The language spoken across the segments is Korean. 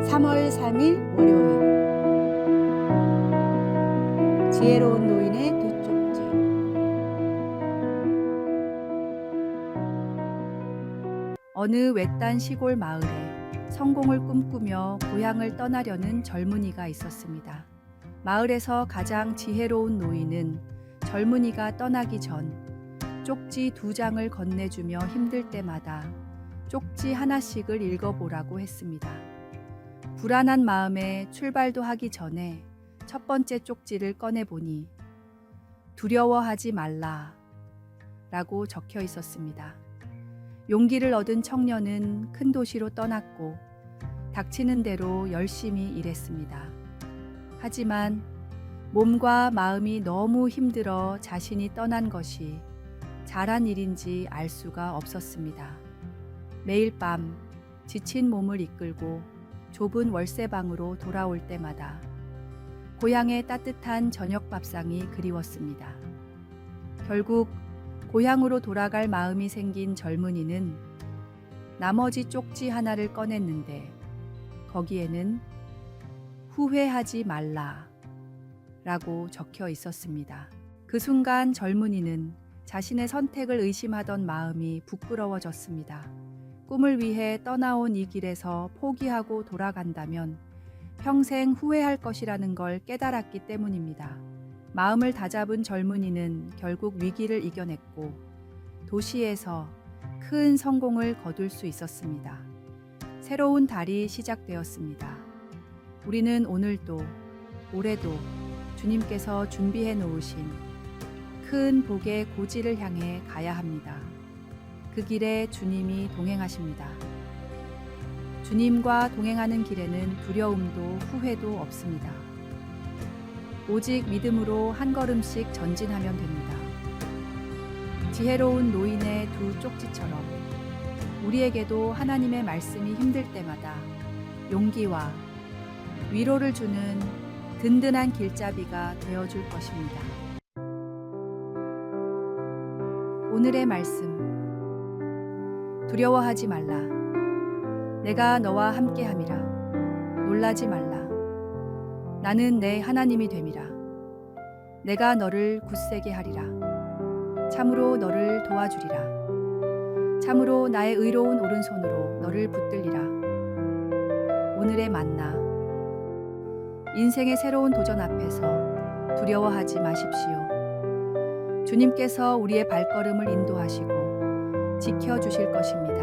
3월 3일 월요일 지혜로운 노인의 두 쪽지. 어느 외딴 시골 마을에 성공을 꿈꾸며 고향을 떠나려는 젊은이가 있었습니다. 마을에서 가장 지혜로운 노인은 젊은이가 떠나기 전 쪽지 2장을 건네주며 힘들 때마다 쪽지 하나씩을 읽어보라고 했습니다. 불안한 마음에 출발도 하기 전에 첫 번째 쪽지를 꺼내보니 두려워하지 말라 라고 적혀 있었습니다. 용기를 얻은 청년은 큰 도시로 떠났고 닥치는 대로 열심히 일했습니다. 하지만 몸과 마음이 너무 힘들어 자신이 떠난 것이 잘한 일인지 알 수가 없었습니다. 매일 밤 지친 몸을 이끌고 좁은 월세방으로 돌아올 때마다 고향의 따뜻한 저녁 밥상이 그리웠습니다. 결국 고향으로 돌아갈 마음이 생긴 젊은이는 나머지 쪽지 하나를 꺼냈는데 거기에는 후회하지 말라 라고 적혀 있었습니다. 그 순간 젊은이는 자신의 선택을 의심하던 마음이 부끄러워졌습니다. 꿈을 위해 떠나온 이 길에서 포기하고 돌아간다면 평생 후회할 것이라는 걸 깨달았기 때문입니다. 마음을 다잡은 젊은이는 결국 위기를 이겨냈고 도시에서 큰 성공을 거둘 수 있었습니다. 새로운 달이 시작되었습니다. 우리는 오늘도 올해도 주님께서 준비해 놓으신 큰 복의 고지를 향해 가야 합니다. 그 길에 주님이 동행하십니다. 주님과 동행하는 길에는 두려움도 후회도 없습니다. 오직 믿음으로 한 걸음씩 전진하면 됩니다. 지혜로운 노인의 두 쪽지처럼 우리에게도 하나님의 말씀이 힘들 때마다 용기와 위로를 주는 든든한 길잡이가 되어줄 것입니다. 오늘의 말씀. 두려워하지 말라. 내가 너와 함께함이라. 놀라지 말라. 나는 내 하나님이 됨이라. 내가 너를 굳세게 하리라. 참으로 너를 도와주리라. 참으로 나의 의로운 오른손으로 너를 붙들리라. 오늘의 만나. 인생의 새로운 도전 앞에서 두려워하지 마십시오. 주님께서 우리의 발걸음을 인도하시고 지켜주실 것입니다.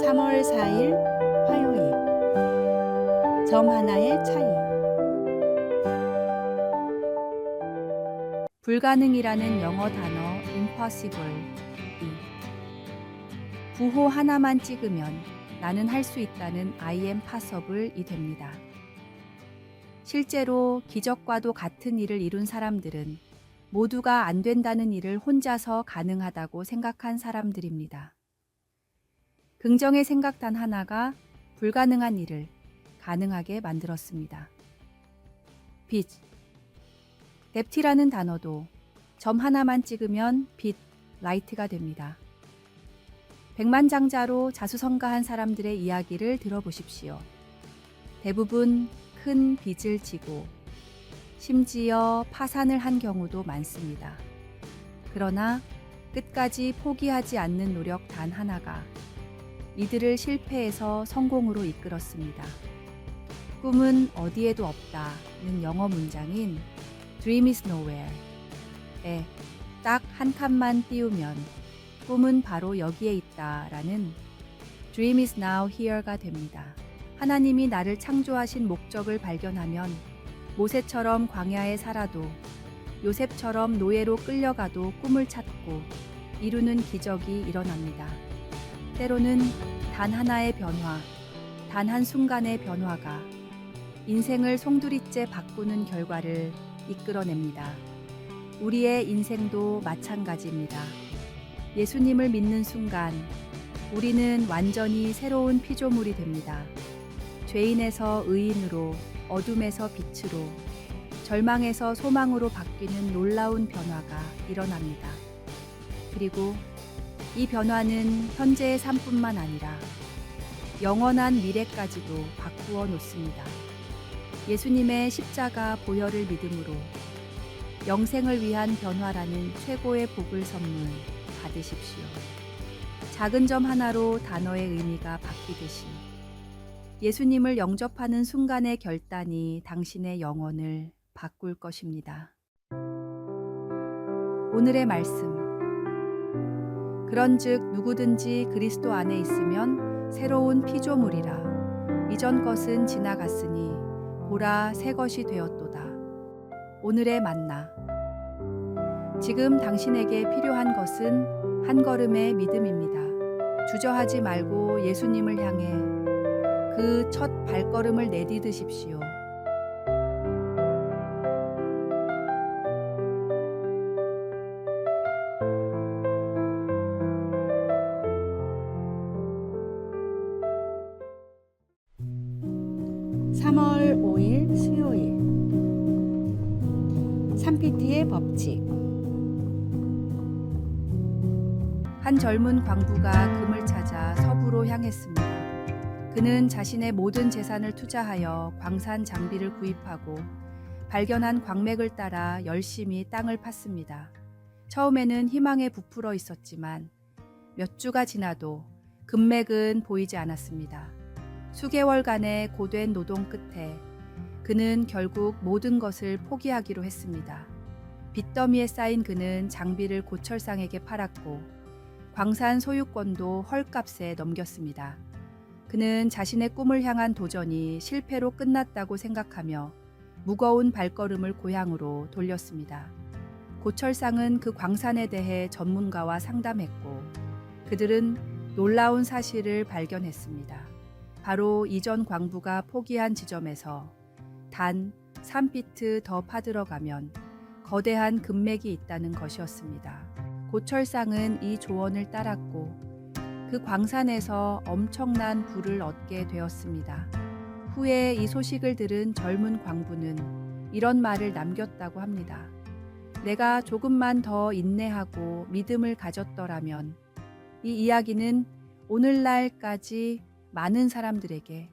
(3월 4일) 화요일 점 하나의 차이. 불가능이라는 영어 단어 impossible 부호 하나만 찍으면 나는 할 수 있다는 I am possible이 됩니다. 실제로 기적과도 같은 일을 이룬 사람들은 모두가 안 된다는 일을 혼자서 가능하다고 생각한 사람들입니다. 긍정의 생각 단 하나가 불가능한 일을 가능하게 만들었습니다. 빛. 뎁티라는 단어도 점 하나만 찍으면 빛, 라이트가 됩니다. 백만장자로 자수성가한 사람들의 이야기를 들어보십시오. 대부분 큰 빚을 지고 심지어 파산을 한 경우도 많습니다. 그러나 끝까지 포기하지 않는 노력 단 하나가 이들을 실패에서 성공으로 이끌었습니다. 꿈은 어디에도 없다는 영어 문장인 Dream is nowhere에 딱 한 칸만 띄우면 꿈은 바로 여기에 있다라는 Dream is now here가 됩니다. 하나님이 나를 창조하신 목적을 발견하면 모세처럼 광야에 살아도 요셉처럼 노예로 끌려가도 꿈을 찾고 이루는 기적이 일어납니다. 때로는 단 하나의 변화, 단 한 순간의 변화가 인생을 송두리째 바꾸는 결과를 이끌어냅니다. 우리의 인생도 마찬가지입니다. 예수님을 믿는 순간 우리는 완전히 새로운 피조물이 됩니다. 죄인에서 의인으로 어둠에서 빛으로, 절망에서 소망으로 바뀌는 놀라운 변화가 일어납니다. 그리고 이 변화는 현재의 삶뿐만 아니라 영원한 미래까지도 바꾸어 놓습니다. 예수님의 십자가 보혈을 믿음으로 영생을 위한 변화라는 최고의 복을 선물 받으십시오. 작은 점 하나로 단어의 의미가 바뀌듯이 예수님을 영접하는 순간의 결단이 당신의 영혼을 바꿀 것입니다. 오늘의 말씀. 그런즉 누구든지 그리스도 안에 있으면 새로운 피조물이라. 이전 것은 지나갔으니 보라 새 것이 되었도다. 오늘의 만나. 지금 당신에게 필요한 것은 한 걸음의 믿음입니다. 주저하지 말고 예수님을 향해 그 첫 발걸음을 내디디십시오. (3월 5일) 수요일. 산피트의 법칙. 한 젊은 광부가 금을 찾아 서부로 향했습니다. 그는 자신의 모든 재산을 투자하여 광산 장비를 구입하고 발견한 광맥을 따라 열심히 땅을 팠습니다. 처음에는 희망에 부풀어 있었지만 몇 주가 지나도 금맥은 보이지 않았습니다. 수개월간의 고된 노동 끝에 그는 결국 모든 것을 포기하기로 했습니다. 빚더미에 쌓인 그는 장비를 고철상에게 팔았고 광산 소유권도 헐값에 넘겼습니다. 그는 자신의 꿈을 향한 도전이 실패로 끝났다고 생각하며 무거운 발걸음을 고향으로 돌렸습니다. 고철상은 그 광산에 대해 전문가와 상담했고 그들은 놀라운 사실을 발견했습니다. 바로 이전 광부가 포기한 지점에서 단 3피트 더 파들어가면 거대한 금맥이 있다는 것이었습니다. 고철상은 이 조언을 따랐고 그 광산에서 엄청난 부를 얻게 되었습니다. 후에 이 소식을 들은 젊은 광부는 이런 말을 남겼다고 합니다. 내가 조금만 더 인내하고 믿음을 가졌더라면 이 이야기는 오늘날까지 많은 사람들에게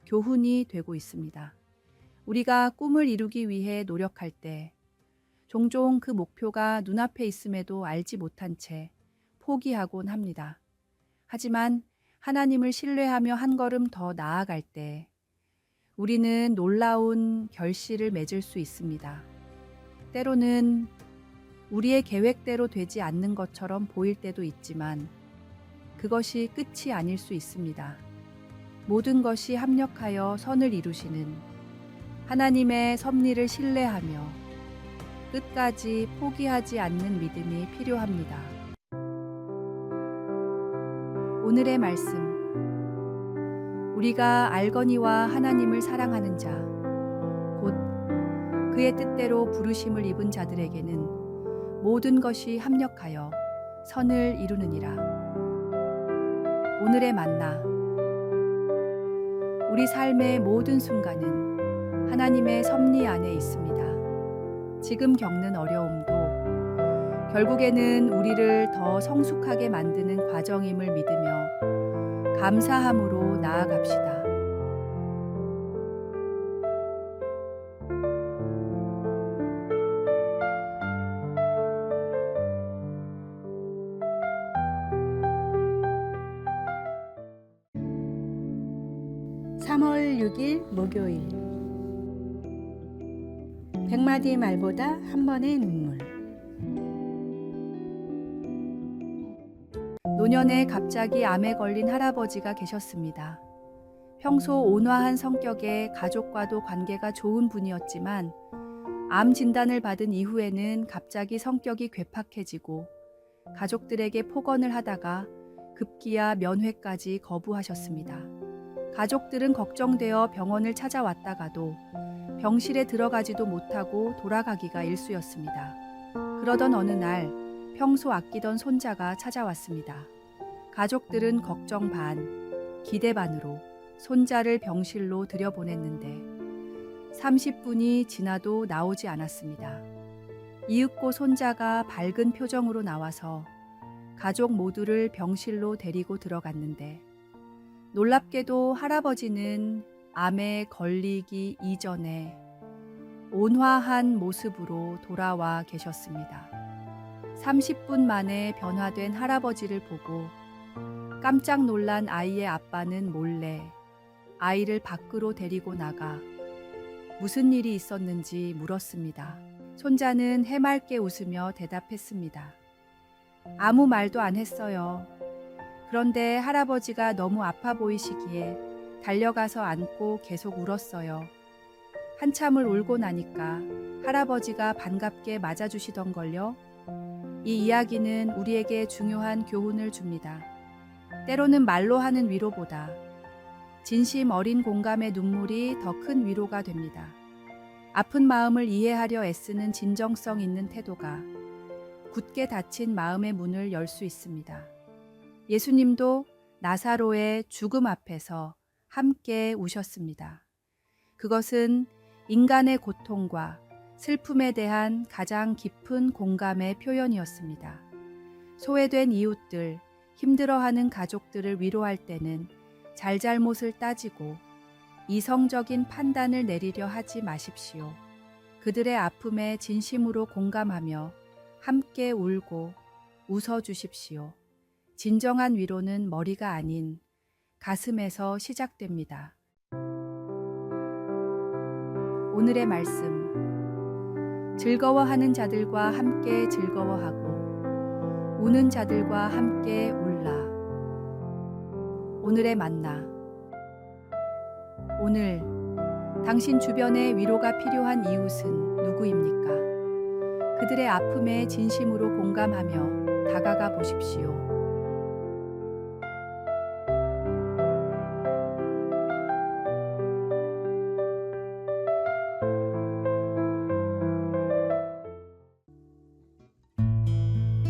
교훈이 되고 있습니다. 우리가 꿈을 이루기 위해 노력할 때 종종 그 목표가 눈앞에 있음에도 알지 못한 채 포기하곤 합니다. 하지만 하나님을 신뢰하며 한 걸음 더 나아갈 때 우리는 놀라운 결실을 맺을 수 있습니다. 때로는 우리의 계획대로 되지 않는 것처럼 보일 때도 있지만 그것이 끝이 아닐 수 있습니다. 모든 것이 합력하여 선을 이루시는 하나님의 섭리를 신뢰하며 끝까지 포기하지 않는 믿음이 필요합니다. 오늘의 말씀. 우리가 알거니와 하나님을 사랑하는 자, 곧 그의 뜻대로 부르심을 입은 자들에게는 모든 것이 합력하여 선을 이루느니라. 오늘의 만나. 우리 삶의 모든 순간은 하나님의 섭리 안에 있습니다. 지금 겪는 어려움도 결국에는 우리를 더 성숙하게 만드는 과정임을 믿으며 감사함으로 나아갑시다. (3월 6일) 목요일. 100마디 말보다 한 번의 눈물. 노년에 갑자기 암에 걸린 할아버지가 계셨습니다. 평소 온화한 성격에 가족과도 관계가 좋은 분이었지만 암 진단을 받은 이후에는 갑자기 성격이 괴팍해지고 가족들에게 폭언을 하다가 급기야 면회까지 거부하셨습니다. 가족들은 걱정되어 병원을 찾아왔다가도 병실에 들어가지도 못하고 돌아가기가 일쑤였습니다. 그러던 어느 날 평소 아끼던 손자가 찾아왔습니다. 가족들은 걱정 반, 기대 반으로 손자를 병실로 들여보냈는데 30분이 지나도 나오지 않았습니다. 이윽고 손자가 밝은 표정으로 나와서 가족 모두를 병실로 데리고 들어갔는데 놀랍게도 할아버지는 암에 걸리기 이전에 온화한 모습으로 돌아와 계셨습니다. 30분 만에 변화된 할아버지를 보고 깜짝 놀란 아이의 아빠는 몰래 아이를 밖으로 데리고 나가 무슨 일이 있었는지 물었습니다. 손자는 해맑게 웃으며 대답했습니다. 아무 말도 안 했어요. 그런데 할아버지가 너무 아파 보이시기에 달려가서 안고 계속 울었어요. 한참을 울고 나니까 할아버지가 반갑게 맞아주시던걸요. 이 이야기는 우리에게 중요한 교훈을 줍니다. 때로는 말로 하는 위로보다 진심 어린 공감의 눈물이 더 큰 위로가 됩니다. 아픈 마음을 이해하려 애쓰는 진정성 있는 태도가 굳게 닫힌 마음의 문을 열 수 있습니다. 예수님도 나사로의 죽음 앞에서 함께 우셨습니다. 그것은 인간의 고통과 슬픔에 대한 가장 깊은 공감의 표현이었습니다. 소외된 이웃들, 힘들어하는 가족들을 위로할 때는 잘잘못을 따지고 이성적인 판단을 내리려 하지 마십시오. 그들의 아픔에 진심으로 공감하며 함께 울고 웃어주십시오. 진정한 위로는 머리가 아닌 가슴에서 시작됩니다. 오늘의 말씀. 즐거워하는 자들과 함께 즐거워하고 우는 자들과 함께 울라. 오늘의 만나. 오늘 당신 주변에 위로가 필요한 이웃은 누구입니까? 그들의 아픔에 진심으로 공감하며 다가가 보십시오.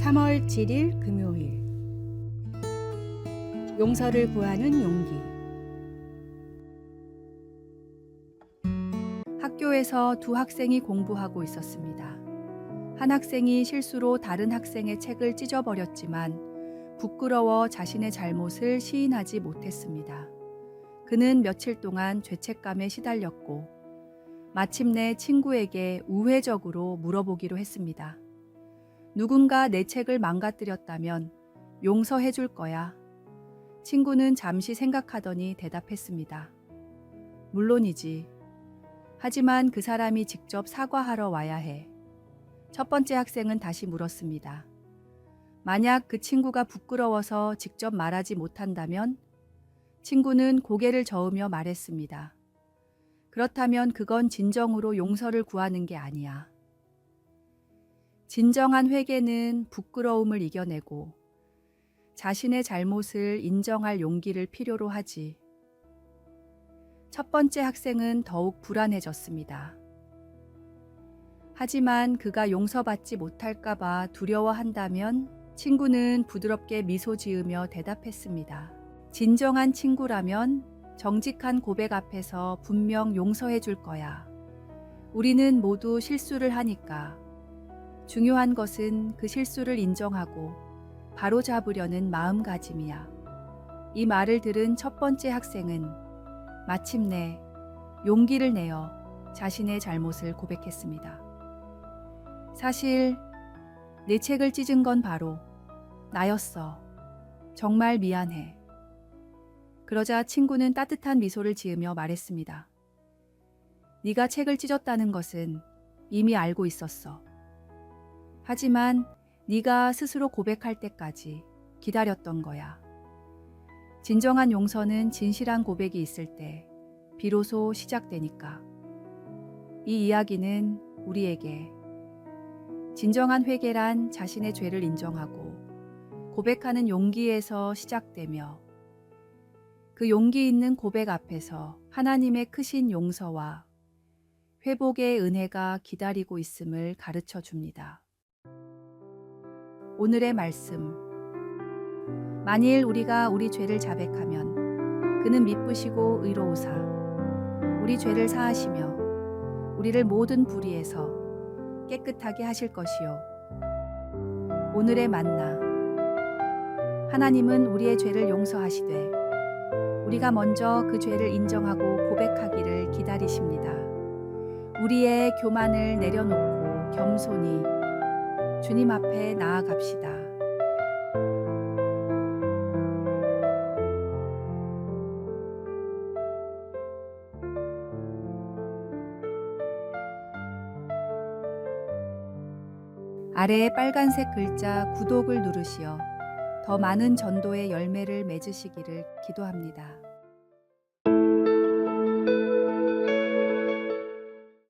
(3월 7일) 금요일. 용서를 구하는 용기. 학교에서 두 학생이 공부하고 있었습니다. 한 학생이 실수로 다른 학생의 책을 찢어버렸지만 부끄러워 자신의 잘못을 시인하지 못했습니다. 그는 며칠 동안 죄책감에 시달렸고 마침내 친구에게 우회적으로 물어보기로 했습니다. 누군가 내 책을 망가뜨렸다면 용서해 줄 거야. 친구는 잠시 생각하더니 대답했습니다. 물론이지. 하지만 그 사람이 직접 사과하러 와야 해. 첫 번째 학생은 다시 물었습니다. 만약 그 친구가 부끄러워서 직접 말하지 못한다면? 친구는 고개를 저으며 말했습니다. 그렇다면 그건 진정으로 용서를 구하는 게 아니야. 진정한 회개는 부끄러움을 이겨내고 자신의 잘못을 인정할 용기를 필요로 하지. 첫 번째 학생은 더욱 불안해졌습니다. 하지만 그가 용서받지 못할까봐 두려워한다면 친구는 부드럽게 미소 지으며 대답했습니다. 진정한 친구라면 정직한 고백 앞에서 분명 용서해 줄 거야. 우리는 모두 실수를 하니까. 중요한 것은 그 실수를 인정하고 바로잡으려는 마음가짐이야. 이 말을 들은 첫 번째 학생은 마침내 용기를 내어 자신의 잘못을 고백했습니다. 사실 내 책을 찢은 건 바로 나였어. 정말 미안해. 그러자 친구는 따뜻한 미소를 지으며 말했습니다. 네가 책을 찢었다는 것은 이미 알고 있었어. 하지만 네가 스스로 고백할 때까지 기다렸던 거야. 진정한 용서는 진실한 고백이 있을 때 비로소 시작되니까. 이 이야기는 우리에게 진정한 회개란 자신의 죄를 인정하고 고백하는 용기에서 시작되며 그 용기 있는 고백 앞에서 하나님의 크신 용서와 회복의 은혜가 기다리고 있음을 가르쳐 줍니다. 오늘의 말씀. 만일 우리가 우리 죄를 자백하면 그는 미쁘시고 의로우사 우리 죄를 사하시며 우리를 모든 불의에서 깨끗하게 하실 것이요. 오늘의 만나. 하나님은 우리의 죄를 용서하시되 우리가 먼저 그 죄를 인정하고 고백하기를 기다리십니다. 우리의 교만을 내려놓고 겸손히 주님 앞에 나아갑시다. 아래에 빨간색 글자 구독을 누르시어 더 많은 전도의 열매를 맺으시기를 기도합니다.